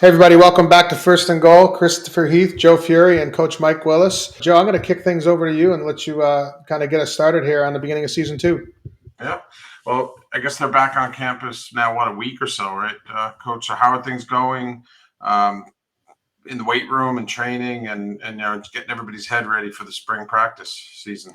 Hey everybody, welcome back to First and Goal. Christopher Heath, Joe Fury, and Coach Mike Willis. Joe, I'm going to kick things over to you and let you kind of get us started here on the beginning of season 2. Yeah. Well, I guess they're back on campus now, a week or so, right, Coach? So how are things going in the weight room and training and getting everybody's head ready for the spring practice season?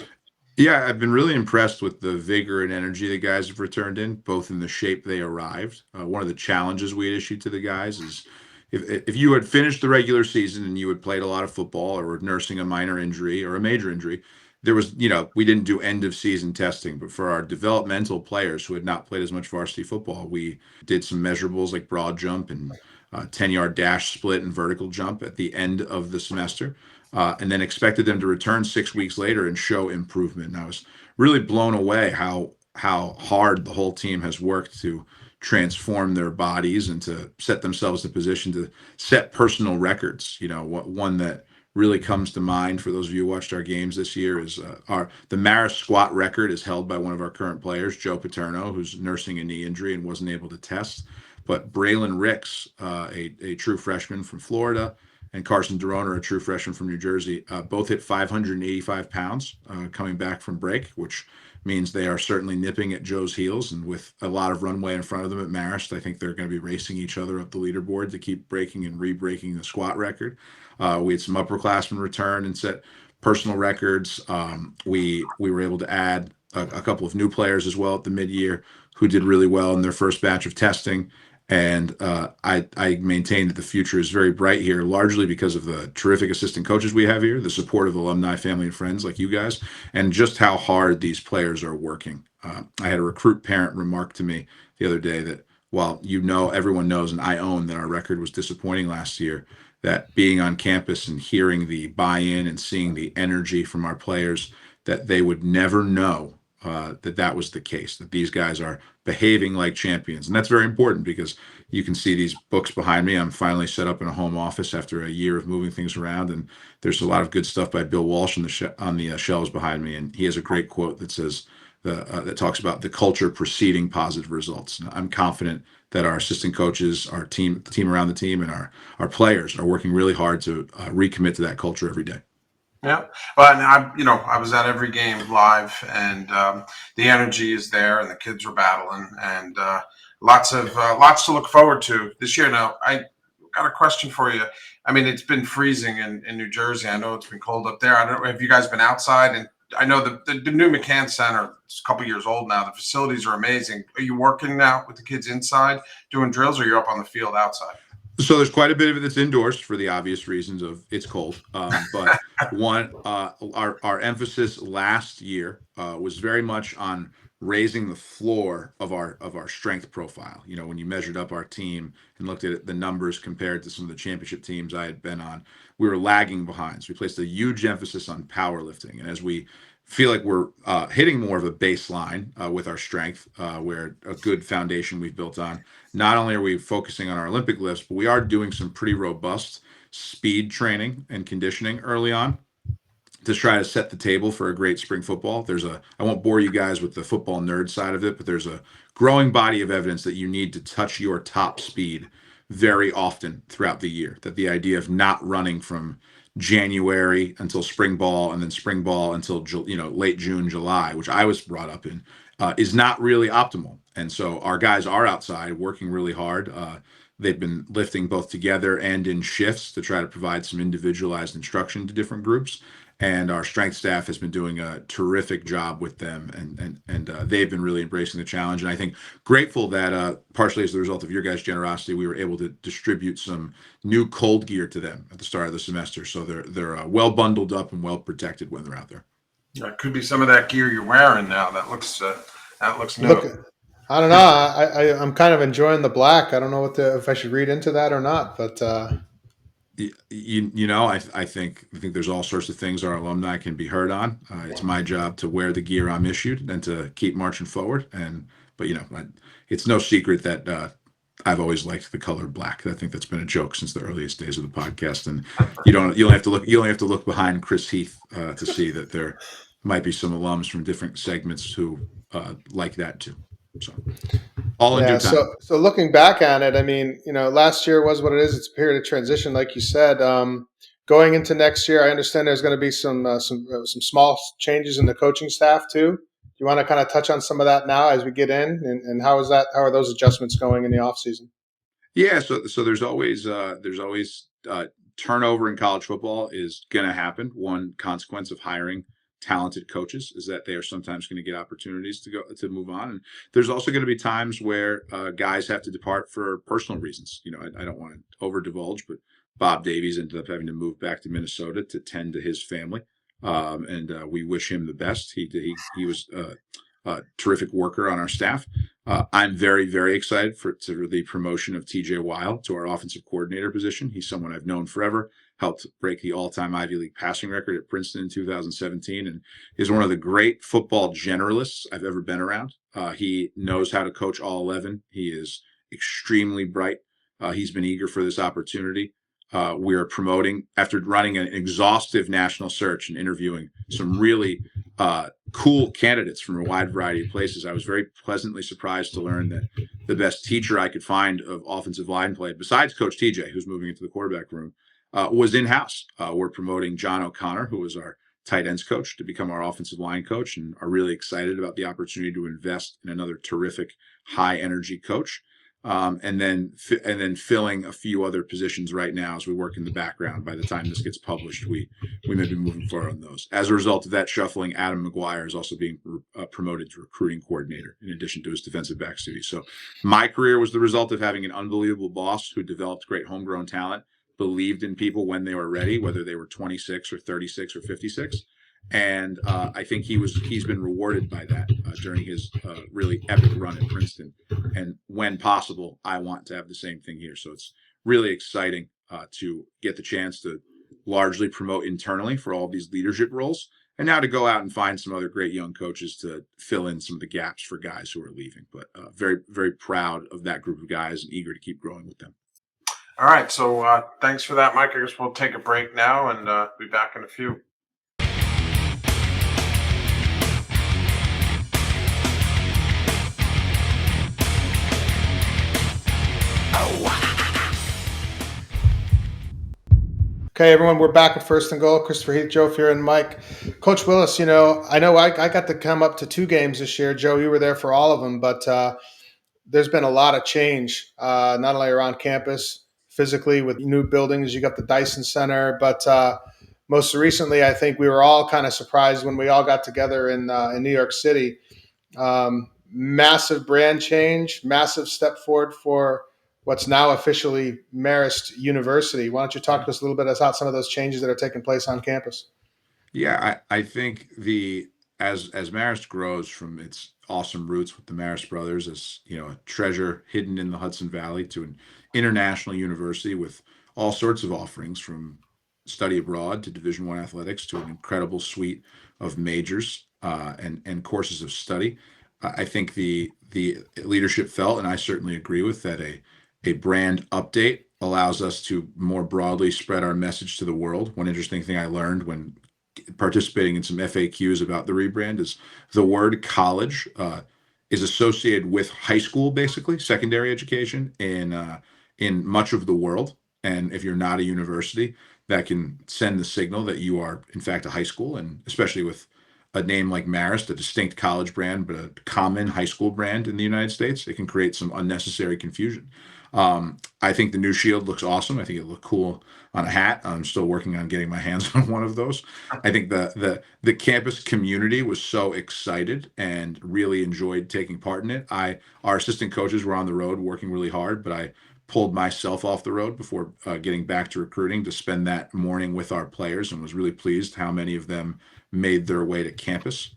Yeah, I've been really impressed with the vigor and energy the guys have returned in, both in the shape they arrived. One of the challenges we had issued to the guys is if you had finished the regular season and you had played a lot of football or were nursing a minor injury or a major injury, there was, we didn't do end of season testing, but for our developmental players who had not played as much varsity football, we did some measurables like broad jump and 10-yard dash split and vertical jump at the end of the semester. And then expected them to return 6 weeks later and show improvement. And I was really blown away how hard the whole team has worked to transform their bodies and to set themselves in position to set personal records. One that really comes to mind for those of you who watched our games this year is the Marist squat record is held by one of our current players, Joe Paterno, who's nursing a knee injury and wasn't able to test. But Braylon Ricks, a true freshman from Florida, and Carson Deroner, a true freshman from New Jersey, both hit 585 pounds coming back from break, which means they are certainly nipping at Joe's heels. And with a lot of runway in front of them at Marist, I think they're going to be racing each other up the leaderboard to keep breaking and re-breaking the squat record. We had some upperclassmen return and set personal records. We were able to add a couple of new players as well at the mid-year who did really well in their first batch of testing. And I maintain that the future is very bright here, largely because of the terrific assistant coaches we have here, the support of alumni, family, and friends like you guys, and just how hard these players are working. I had a recruit parent remark to me the other day that while everyone knows, and I own that our record was disappointing last year, that being on campus and hearing the buy-in and seeing the energy from our players, that they would never know that was the case, that these guys are behaving like champions. And that's very important because you can see these books behind me. I'm finally set up in a home office after a year of moving things around. And there's a lot of good stuff by Bill Walsh on the shelves behind me. And he has a great quote that says, that talks about the culture preceding positive results. And I'm confident that our assistant coaches, our team, the team around the team, and our players are working really hard to recommit to that culture every day. Yeah, well, and I was at every game live, and the energy is there, and the kids are battling, and lots to look forward to this year. Now, I got a question for you. I mean, it's been freezing in New Jersey. I know it's been cold up there. I don't know. Have you guys been outside? And I know the new McCann Center is a couple years old now. The facilities are amazing. Are you working now with the kids inside doing drills, or you're up on the field outside? So there's quite a bit of it that's indoors for the obvious reasons of it's cold. But our emphasis last year was very much on raising the floor of our strength profile. When you measured up our team and looked at the numbers compared to some of the championship teams I had been on, we were lagging behind. So we placed a huge emphasis on powerlifting. And as we feel like we're hitting more of a baseline with our strength, where a good foundation we've built on. Not only are we focusing on our Olympic lifts, but we are doing some pretty robust speed training and conditioning early on to try to set the table for a great spring football. I won't bore you guys with the football nerd side of it, but there's a growing body of evidence that you need to touch your top speed very often throughout the year. That the idea of not running from January until spring ball and then spring ball until late June, July, which I was brought up in, is not really optimal. And so our guys are outside working really hard. They've been lifting both together and in shifts to try to provide some individualized instruction to different groups. And our strength staff has been doing a terrific job with them, and they've been really embracing the challenge. And I think grateful that partially as a result of your guys' generosity, we were able to distribute some new cold gear to them at the start of the semester, so they're well bundled up and well protected when they're out there. It could be some of that gear you're wearing now. That looks new. Look, I don't know. I'm kind of enjoying the black. I don't know if I should read into that or not, but I think there's all sorts of things our alumni can be heard on. It's my job to wear the gear I'm issued and to keep marching forward. But it's no secret that I've always liked the color black. I think that's been a joke since the earliest days of the podcast. And you only have to look behind Chris Heath to see that there might be some alums from different segments who like that too. So All in due Yeah. time. So looking back on it, I mean, last year was what it is. It's a period of transition, like you said. Going into next year, I understand there's going to be some small changes in the coaching staff too. Do you want to kind of touch on some of that now as we get in, and how is that? How are those adjustments going in the off season? Yeah, so there's always turnover in college football is going to happen. One consequence of hiring talented coaches is that they are sometimes going to get opportunities to move on, and there's also going to be times where guys have to depart for personal reasons. I don't want to over divulge, but Bob Davies ended up having to move back to Minnesota to tend to his family, and we wish him the best. He was a terrific worker on our staff. I'm very, very excited for the promotion of TJ Weil to our offensive coordinator position. He's someone I've known forever, helped break the all-time Ivy League passing record at Princeton in 2017, and is one of the great football generalists I've ever been around. He knows how to coach all 11. He is extremely bright. He's been eager for this opportunity. We are promoting, after running an exhaustive national search and interviewing some really cool candidates from a wide variety of places. I was very pleasantly surprised to learn that the best teacher I could find of offensive line play, besides Coach TJ, who's moving into the quarterback room, was in-house. We're promoting John O'Connor, who was our tight ends coach, to become our offensive line coach, and are really excited about the opportunity to invest in another terrific high energy coach. And then filling a few other positions right now as we work in the background. By the time this gets published, we may be moving forward on those. As a result of that shuffling, Adam McGuire is also being promoted to recruiting coordinator in addition to his defensive backs duties. So my career was the result of having an unbelievable boss who developed great homegrown talent, believed in people when they were ready, whether they were 26 or 36 or 56. And I think he's been rewarded by that during his really epic run at Princeton. And when possible, I want to have the same thing here. So it's really exciting to get the chance to largely promote internally for all of these leadership roles, and now to go out and find some other great young coaches to fill in some of the gaps for guys who are leaving. But very, very proud of that group of guys and eager to keep growing with them. All right. So thanks for that, Mike. I guess we'll take a break now and be back in a few. Okay, everyone, we're back at First and Goal. Christopher Heath, Joe Fury, and Mike. Coach Willis, I know I got to come up to 2 games this year. Joe, you were there for all of them, but there's been a lot of change, not only around campus, physically with new buildings. You got the Dyson Center, but most recently, I think we were all kind of surprised when we all got together in New York City. Massive brand change, massive step forward for what's now officially Marist University. Why don't you talk to us a little bit about some of those changes that are taking place on campus? Yeah, I think as Marist grows from its awesome roots with the Marist brothers as a treasure hidden in the Hudson Valley to an international university with all sorts of offerings from study abroad to Division I athletics to an incredible suite of majors and courses of study. I think the leadership felt, and I certainly agree with that, a brand update allows us to more broadly spread our message to the world. One interesting thing I learned when participating in some FAQs about the rebrand is the word college is associated with high school, basically secondary education in much of the world. And if you're not a university, that can send the signal that you are in fact a high school, and especially with a name like Marist, a distinct college brand, but a common high school brand in the United States, it can create some unnecessary confusion. I think the new shield looks awesome. I think it looked cool on a hat. I'm still working on getting my hands on one of those. I think the campus community was so excited and really enjoyed taking part in it. Our assistant coaches were on the road working really hard, but I pulled myself off the road before getting back to recruiting to spend that morning with our players, and was really pleased how many of them made their way to campus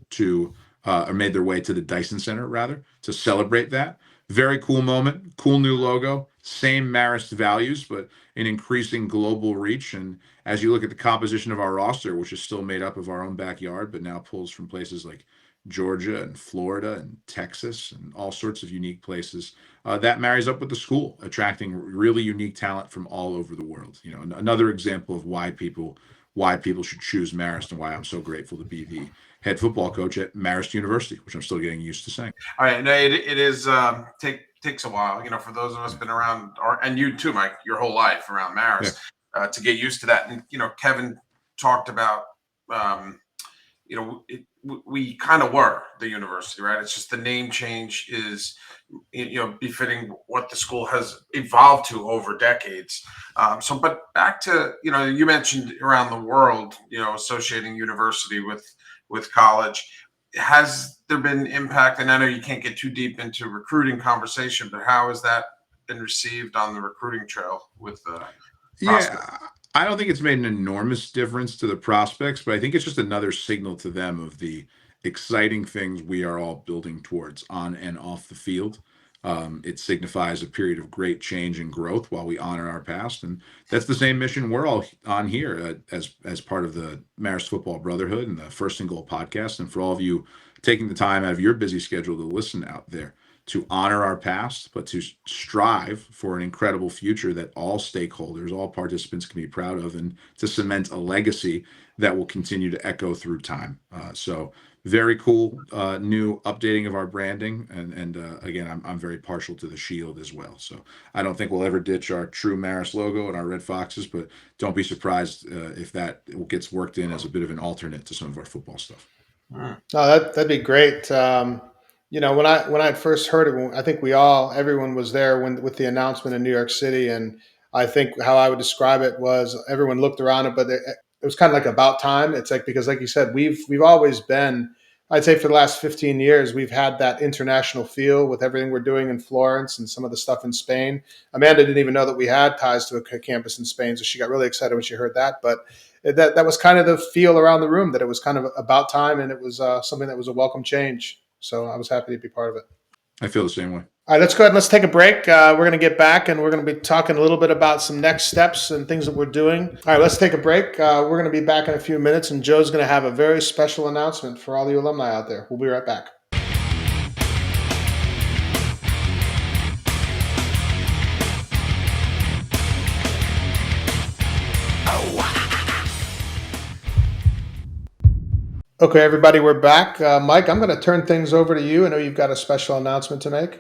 or made their way to the Dyson Center rather to celebrate that. Very cool moment, cool new logo, same Marist values, but an increasing global reach. And as you look at the composition of our roster, which is still made up of our own backyard, but now pulls from places like Georgia and Florida and Texas and all sorts of unique places, that marries up with the school, attracting really unique talent from all over the world. Another example of why people why people should choose Marist and why I'm so grateful to be the head football coach at Marist University, which I'm still getting used to saying. All right, no, it is takes a while, for those of us been around, and you too, Mike, your whole life around Yeah. Marist, to get used to that. And Kevin talked about, we kind of were the university, right? It's just the name change is, befitting what the school has evolved to over decades. But back to, you mentioned around the world, associating university with college. Has there been impact? And I know you can't get too deep into recruiting conversation, but how has that been received on the recruiting trail with prospects? Yeah, I don't think it's made an enormous difference to the prospects, but I think it's just another signal to them of the exciting things we are all building towards on and off the field. It signifies a period of great change and growth while we honor our past, and that's the same mission we're all on here as part of the Marist Football Brotherhood and the First and Goal podcast. And for all of you taking the time out of your busy schedule to listen out there, to honor our past, but to strive for an incredible future that all stakeholders, all participants can be proud of, and to cement a legacy that will continue to echo through time. So very cool new updating of our branding, and again, I'm very partial to the shield as well. So I don't think we'll ever ditch our true Marist logo and our red foxes, but don't be surprised if that gets worked in as a bit of an alternate to some of our football stuff. Oh, that'd be great. When I had first heard it, I think everyone was there with the announcement in New York City, and I think how I would describe it was everyone looked around it, but it was kind of like about time. It's like because, like you said, we've always been. I'd say for the last 15 years, we've had that international feel with everything we're doing in Florence and some of the stuff in Spain. Amanda didn't even know that we had ties to a campus in Spain, so she got really excited when she heard that. But that was kind of the feel around the room that it was kind of about time, and it was something that was a welcome change. So I was happy to be part of it. I feel the same way. All right, let's go ahead and let's take a break. We're going to get back and we're going to be talking a little bit about some next steps and things that we're doing. All right, let's take a break. We're going to be back in a few minutes, and Joe's going to have a very special announcement for all the alumni out there. We'll be right back. Okay, everybody, we're back. Mike, I'm going to turn things over to you. I know you've got a special announcement to make.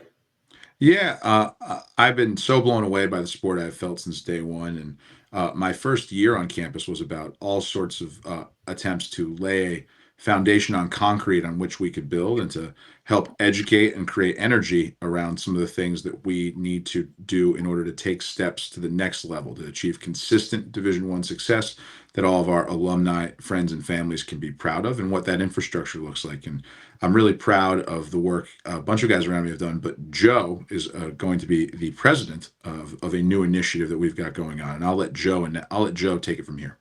Yeah, I've been so blown away by the sport I've felt since day one. And my first year on campus was about all sorts of attempts to lay a foundation on concrete on which we could build and to help educate and create energy around some of the things that we need to do in order to take steps to the next level to achieve consistent Division I success that all of our alumni, friends, and families can be proud of, and what that infrastructure looks like. And I'm really proud of the work a bunch of guys around me have done, but Joe is going to be the president of a new initiative that we've got going on, and I'll let Joe take it from here.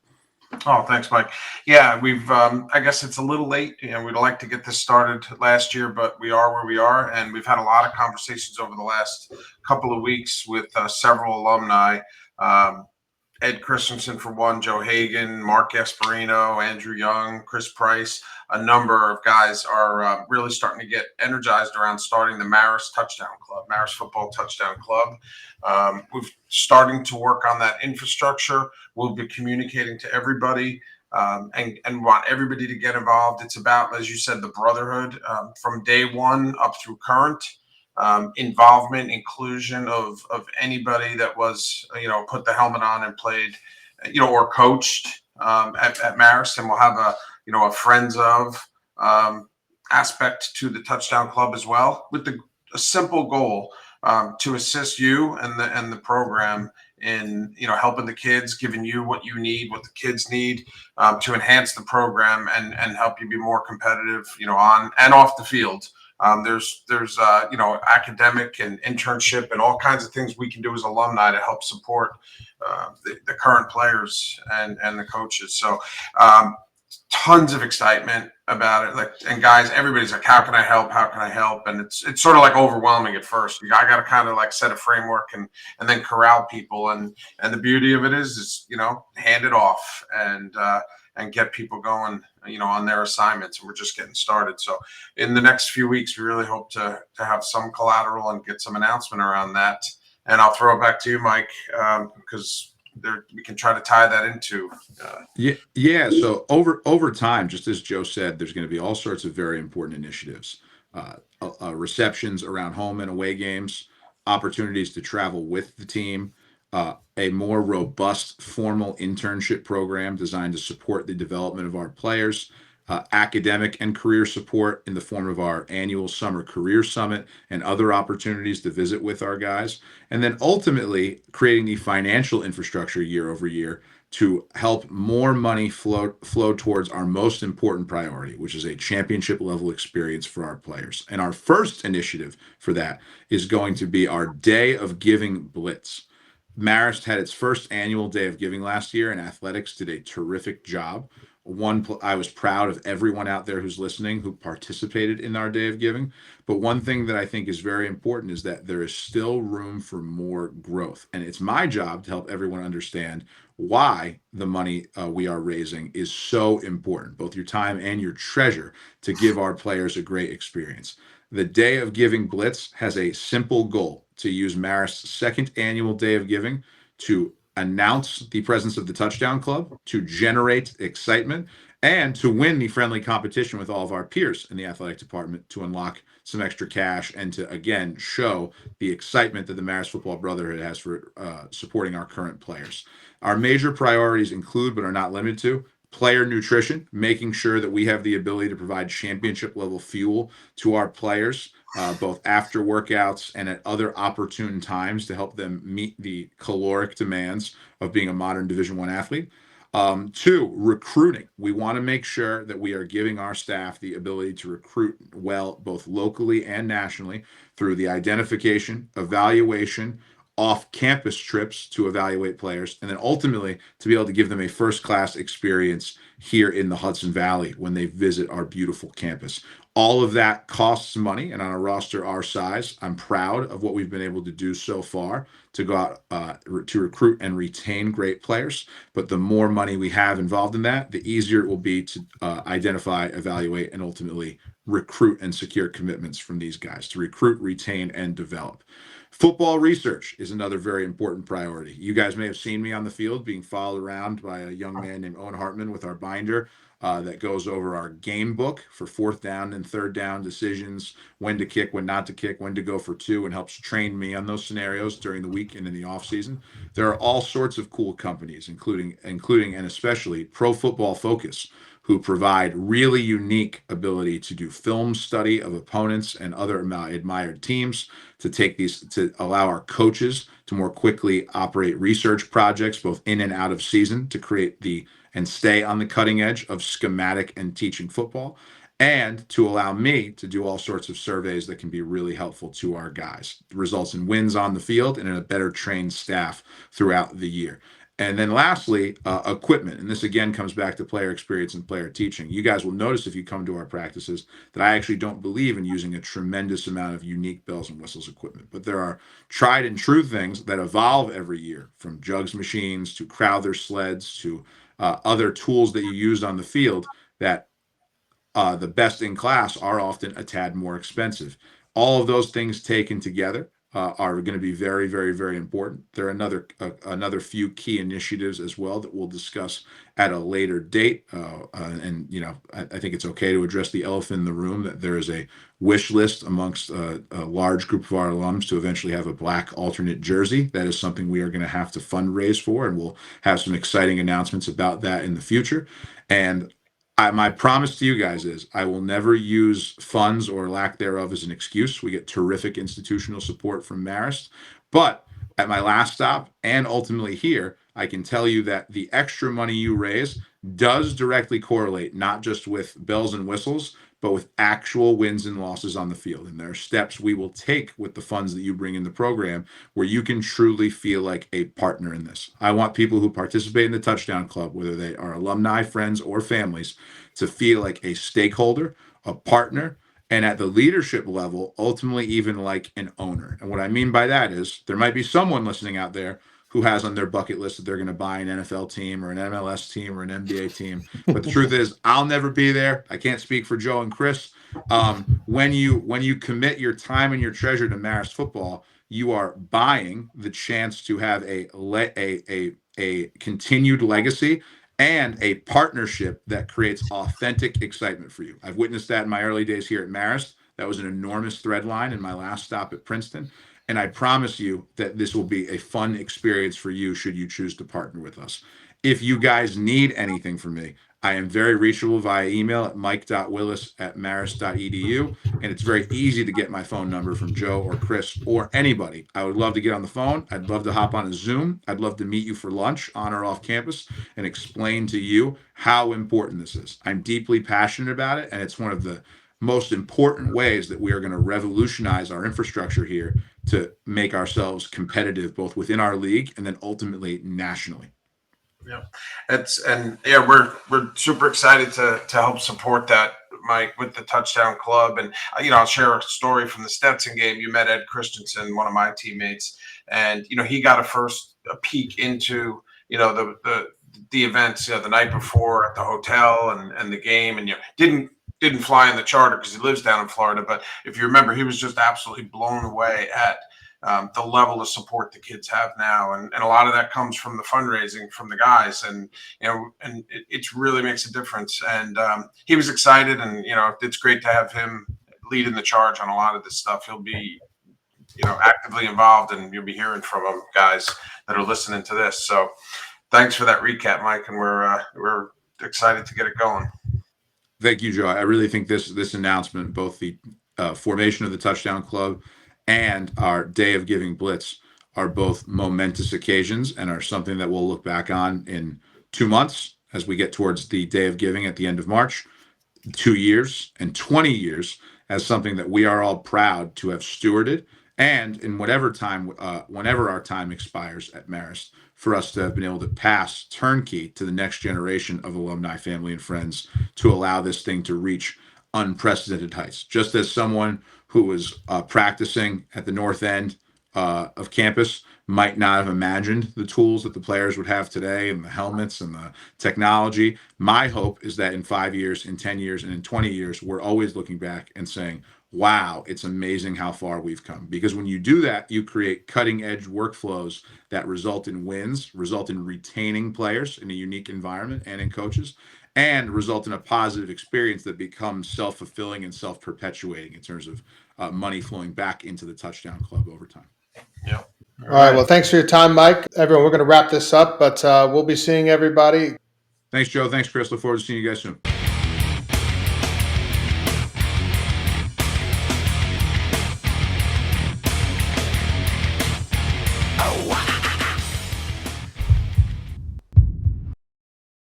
Oh, thanks, Mike. Yeah, we've. I guess it's a little late. We'd like to get this started last year, but we are where we are, and we've had a lot of conversations over the last couple of weeks with several alumni. Ed Christensen for one, Joe Hagan, Mark Gasparino, Andrew Young, Chris Price. A number of guys are really starting to get energized around starting the Marist Touchdown Club, Marist Football Touchdown Club. We're starting to work on that infrastructure. We'll be communicating to everybody and want everybody to get involved. It's about, as you said, the brotherhood from day one up through current. Involvement, inclusion of anybody that was, put the helmet on and played, or coached at Marist, and we'll have a friends of aspect to the Touchdown Club as well, with a simple goal to assist you and the program in helping the kids, giving you what you need, what the kids need to enhance the program and help you be more competitive, on and off the field. There's academic and internship and all kinds of things we can do as alumni to help support the current players and the coaches. So tons of excitement about it. And guys, everybody's like, how can I help? How can I help? And it's sort of like overwhelming at first. I got to kind of like set a framework and then corral people. And the beauty of it is hand it off and get people going, on their assignments. And we're just getting started. So in the next few weeks, we really hope to have some collateral and get some announcement around that. And I'll throw it back to you, Mike, because we can try to tie that into. Yeah. So over time, just as Joe said, there's going to be all sorts of very important initiatives, receptions around home and away games, opportunities to travel with the team, a more robust formal internship program designed to support the development of our players. Academic and career support in the form of our annual summer career summit and other opportunities to visit with our guys. And then ultimately creating the financial infrastructure year over year to help more money flow towards our most important priority, which is a championship level experience for our players. And our first initiative for that is going to be our Day of Giving Blitz. Marist had its first annual Day of Giving last year, and athletics did a terrific job. I was proud of everyone out there who's listening who participated in our Day of Giving. But one thing that I think is very important is that there is still room for more growth, and it's my job to help everyone understand why the money we are raising is so important, both your time and your treasure, to give our players a great experience. The Day of Giving Blitz has a simple goal to use Marist's second annual Day of Giving to announce the presence of the Touchdown Club, to generate excitement, and to win the friendly competition with all of our peers in the athletic department to unlock some extra cash and to, again, show the excitement that the Marist Football Brotherhood has for supporting our current players. Our major priorities include, but are not limited to, player nutrition, making sure that we have the ability to provide championship level fuel to our players, both after workouts and at other opportune times to help them meet the caloric demands of being a modern Division I athlete. Two, recruiting. We want to make sure that we are giving our staff the ability to recruit well, both locally and nationally, through the identification, evaluation, off-campus trips to evaluate players, and then ultimately to be able to give them a first-class experience here in the Hudson Valley when they visit our beautiful campus. All of that costs money, and on a roster our size, I'm proud of what we've been able to do so far to go out to recruit and retain great players. But the more money we have involved in that, the easier it will be to identify, evaluate, and ultimately recruit and secure commitments from these guys to recruit, retain, and develop. Football research is another very important priority. You guys may have seen me on the field being followed around by a young man named Owen Hartman with our binder that goes over our game book for fourth down and third down decisions, when to kick, when not to kick, when to go for two, and helps train me on those scenarios during the week and in the off season. There are all sorts of cool companies, including and especially Pro Football Focus, who provide really unique ability to do film study of opponents and other admired teams, to take these, to allow our coaches to more quickly operate research projects both in and out of season to create and stay on the cutting edge of schematic and teaching football, and to allow me to do all sorts of surveys that can be really helpful to our guys. It results in wins on the field and in a better trained staff throughout the year. And then lastly, equipment. And this again comes back to player experience and player teaching. You guys will notice if you come to our practices that I actually don't believe in using a tremendous amount of unique bells and whistles equipment. But there are tried and true things that evolve every year, from jugs machines to Crowther sleds to other tools that you use on the field that the best in class are often a tad more expensive. All of those things taken together are going to be very, very, very important. There are another few key initiatives as well that we'll discuss at a later date. And I think it's okay to address the elephant in the room that there is a wish list amongst a large group of our alums to eventually have a black alternate jersey. That is something we are going to have to fundraise for, and we'll have some exciting announcements about that in the future. And my promise to you guys is I will never use funds or lack thereof as an excuse. We get terrific institutional support from Marist. But at my last stop and ultimately here, I can tell you that the extra money you raise does directly correlate not just with bells and whistles, but with actual wins and losses on the field. And there are steps we will take with the funds that you bring in the program where you can truly feel like a partner in this. I want people who participate in the Touchdown Club, whether they are alumni, friends, or families, to feel like a stakeholder, a partner, and at the leadership level, ultimately even like an owner. And what I mean by that is there might be someone listening out there who has on their bucket list that they're going to buy an NFL team or an MLS team or an NBA team. But the truth is, I'll never be there. I can't speak for Joe and Chris. When you commit your time and your treasure to Marist football, you are buying the chance to have a a continued legacy and a partnership that creates authentic excitement for you. I've witnessed that in my early days here at Marist. That was an enormous thread line in my last stop at Princeton. And I promise you that this will be a fun experience for you should you choose to partner with us. If you guys need anything from me, I am very reachable via email at mike.willis@marist.edu. And it's very easy to get my phone number from Joe or Chris or anybody. I would love to get on the phone. I'd love to hop on a Zoom. I'd love to meet you for lunch on or off campus and explain to you how important this is. I'm deeply passionate about it, and it's one of the most important ways that we are going to revolutionize our infrastructure here to make ourselves competitive both within our league and then ultimately nationally. Yeah, we're super excited to help support that, Mike, with the Touchdown Club. And I'll share a story from the Stetson game. You met Ed Christensen, one of my teammates, and he got a peek into the events the night before at the hotel and the game, and didn't fly in the charter because he lives down in Florida. But if you remember, he was just absolutely blown away at the level of support the kids have now, and a lot of that comes from the fundraising from the guys, and it really makes a difference. And he was excited, and it's great to have him leading the charge on a lot of this stuff. He'll be actively involved, and you'll be hearing from him, guys that are listening to this. So thanks for that recap, Mike, and we're excited to get it going. Thank you, Joe. I really think this announcement, both the formation of the Touchdown Club and our Day of Giving Blitz, are both momentous occasions and are something that we'll look back on in 2 months as we get towards the Day of Giving at the end of March, 2 years and 20 years as something that we are all proud to have stewarded, and in whatever time, whenever our time expires at Marist, for us to have been able to pass turnkey to the next generation of alumni, family, and friends to allow this thing to reach unprecedented heights. Just as someone who was practicing at the north end of campus might not have imagined the tools that the players would have today and the helmets and the technology. My hope is that in 5 years, in 10 years, and in 20 years, we're always looking back and saying, wow, it's amazing how far we've come. Because when you do that, you create cutting edge workflows that result in wins, result in retaining players in a unique environment and in coaches, and result in a positive experience that becomes self-fulfilling and self-perpetuating in terms of money flowing back into the Touchdown Club over time. Yeah. All right. Well, thanks for your time, Mike. Everyone, we're going to wrap this up, but we'll be seeing everybody. Thanks, Joe. Thanks, Chris. Look forward to seeing you guys soon.